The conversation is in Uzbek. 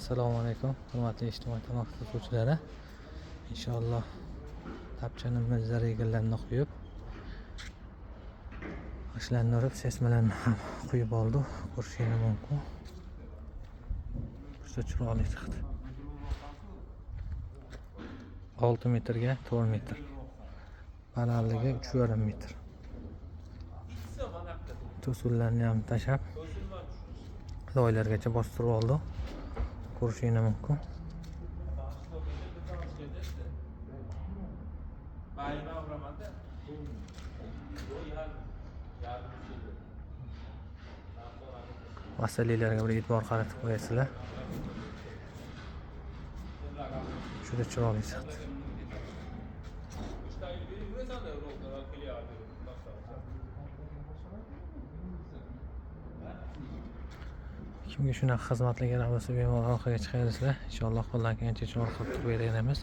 Assalomu alaykum, hurmatli ijtimoiy tarmoq kuzatuvchilari. Inshaalloh tapchanimizni regallarini quyib, g'ishtlarni urib, sesmalarni ham quyib oldi. Ko'rishingiz mumkin. Juda chiroyli chiqdi. 6 metrga 4 metr. Balandligi 3,5 metr. To'sinlarni ham tashab, loylargacha bostirib oldi. Ko'rishingiz mumkin. Masalalarga bir e'tibor qaratib qo'yasizlar. Juda chiroyli chiqdi. Kimga shunaqa xizmatlarga bo'lsa bemalol orqaga chiqaverasizlar. Inshaalloh qo'ldan kelgancha chiroyli qilib beramiz.